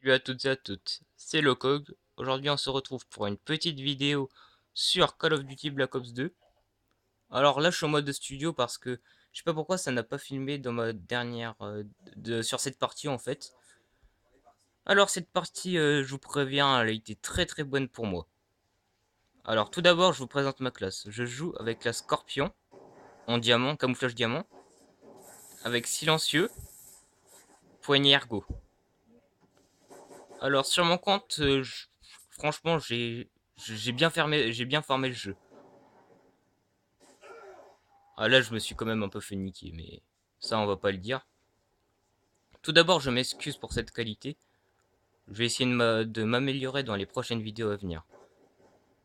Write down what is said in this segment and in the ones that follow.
Salut à toutes et à toutes, c'est Locog. Aujourd'hui, on se retrouve pour une petite vidéo sur Call of Duty Black Ops 2. Alors là, je suis en mode de studio parce que je sais pas pourquoi ça n'a pas filmé dans ma dernière sur cette partie en fait. Alors cette partie, je vous préviens, elle a été très très bonne pour moi. Alors tout d'abord, je vous présente ma classe. Je joue avec la Scorpion en diamant, camouflage diamant, avec silencieux, poignée ergo. Alors sur mon compte, franchement, j'ai bien formé le jeu. Ah là, je me suis quand même un peu fait niquer, mais ça, on va pas le dire. Tout d'abord, je m'excuse pour cette qualité. Je vais essayer de m'améliorer dans les prochaines vidéos à venir.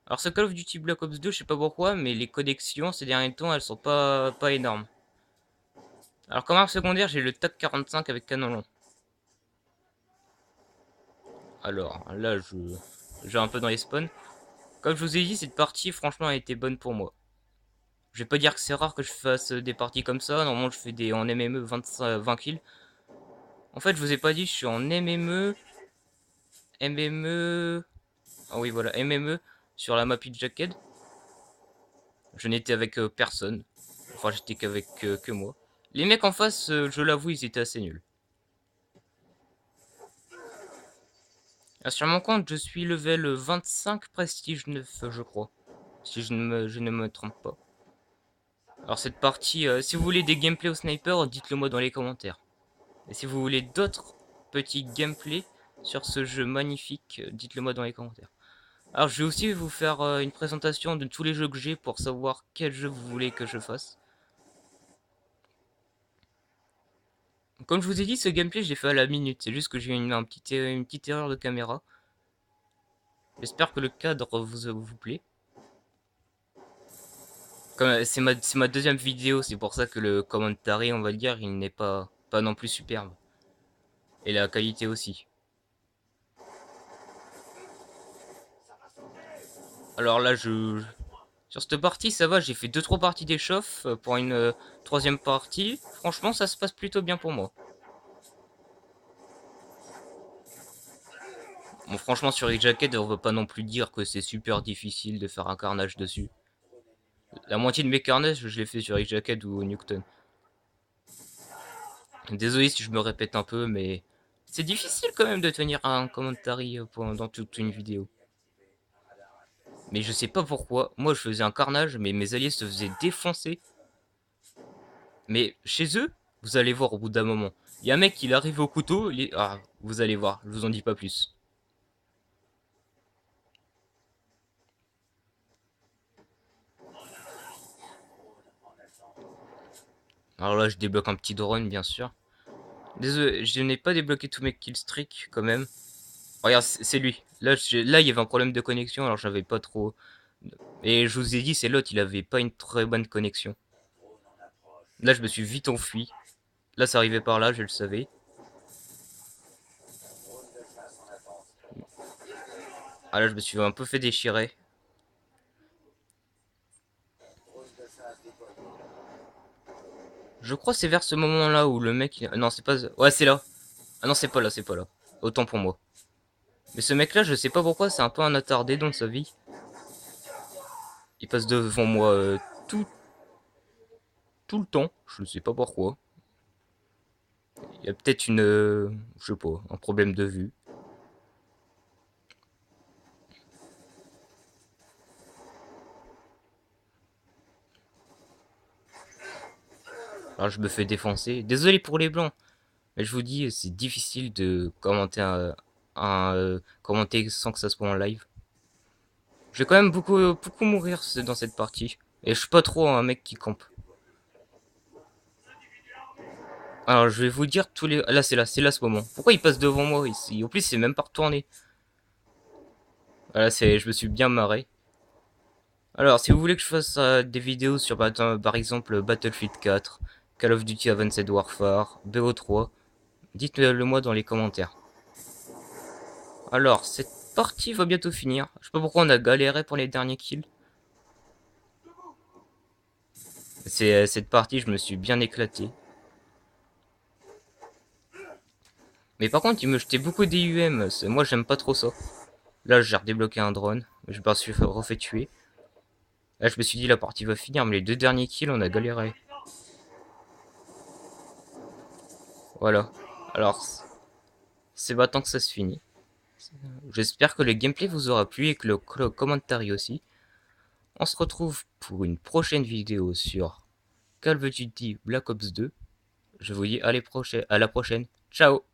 Alors, ce Call of Duty Black Ops 2, je sais pas pourquoi, mais les connexions ces derniers temps, elles sont pas énormes. Alors, comme arme secondaire, j'ai le TAC 45 avec canon long. Alors, là, j'ai un peu dans les spawns. Comme je vous ai dit, cette partie, franchement, a été bonne pour moi. Je vais pas dire que c'est rare que je fasse des parties comme ça. Normalement, je fais des en MME 20 kills. En fait, je vous ai pas dit, je suis en MME. MME. Ah oui, voilà, MME sur la map Jacked. Je n'étais avec personne. Enfin, j'étais qu'avec que moi. Les mecs en face, je l'avoue, ils étaient assez nuls. Ah, sur mon compte, je suis level 25 prestige 9, je crois. Si je ne me trompe pas. Alors cette partie, si vous voulez des gameplays au sniper, dites-le moi dans les commentaires. Et si vous voulez d'autres petits gameplays sur ce jeu magnifique, dites-le moi dans les commentaires. Alors je vais aussi vous faire une présentation de tous les jeux que j'ai pour savoir quel jeu vous voulez que je fasse. Comme je vous ai dit, ce gameplay, je l'ai fait à la minute. C'est juste que j'ai eu une petite erreur de caméra. J'espère que le cadre vous plaît. C'est ma deuxième vidéo, c'est pour ça que le commentary, on va dire, il n'est pas non plus superbe. Et la qualité aussi. Alors là, sur cette partie, ça va, j'ai fait 2-3 parties d'échauffe pour une troisième partie. Franchement, ça se passe plutôt bien pour moi. Bon, franchement, sur X-Jacket, on va pas non plus dire que c'est super difficile de faire un carnage dessus. La moitié de mes carnages, je l'ai fait sur X-Jacket ou Newton. Désolé si je me répète un peu, mais c'est difficile quand même de tenir un commentary pendant toute une vidéo. Mais je sais pas pourquoi, moi je faisais un carnage, mais mes alliés se faisaient défoncer. Mais chez eux, vous allez voir au bout d'un moment. Il y a un mec qui arrive au couteau, ah, vous allez voir, je vous en dis pas plus. Alors là, je débloque un petit drone, bien sûr. Désolé, je n'ai pas débloqué tous mes killstreaks quand même. Regarde, c'est lui. Là, il y avait un problème de connexion, alors j'avais pas trop. Et je vous ai dit, c'est l'autre, il avait pas une très bonne connexion. Là, je me suis vite enfui. Là, ça arrivait par là, je le savais. Ah là, je me suis un peu fait déchirer. Je crois que c'est vers ce moment-là où le mec... Non, c'est pas... Ouais, c'est là. Ah non, c'est pas là, c'est pas là. Autant pour moi. Mais ce mec-là, je sais pas pourquoi, c'est un peu un attardé dans sa vie. Il passe devant moi tout, tout le temps. Je sais pas pourquoi. Il y a peut-être une... je sais pas, un problème de vue. Alors je me fais défoncer. Désolé pour les blancs. Mais je vous dis, c'est difficile de commenter commenter sans que ça soit en live. Je vais quand même beaucoup mourir dans cette partie. Et je suis pas trop un mec qui campe. Alors je vais vous dire tous les... c'est là ce moment. Pourquoi il passe devant moi ici? En plus, c'est même pas retourné. Voilà, je me suis bien marré. Alors, si vous voulez que je fasse des vidéos sur par exemple Battlefield 4, Call of Duty Advanced Warfare, BO3, dites-le moi dans les commentaires. Alors, cette partie va bientôt finir. Je sais pas pourquoi on a galéré pour les derniers kills. Cette partie, je me suis bien éclaté. Mais par contre, il me jetait beaucoup d'IUM. Moi, j'aime pas trop ça. Là, j'ai redébloqué un drone. Je me suis refait tuer. Là, je me suis dit, la partie va finir, mais les 2 derniers kills, on a galéré. Voilà. Alors, c'est maintenant que ça se finit. J'espère que le gameplay vous aura plu et que le commentaire aussi. On se retrouve pour une prochaine vidéo sur Call of Duty Black Ops 2. Je vous dis à la prochaine. Ciao!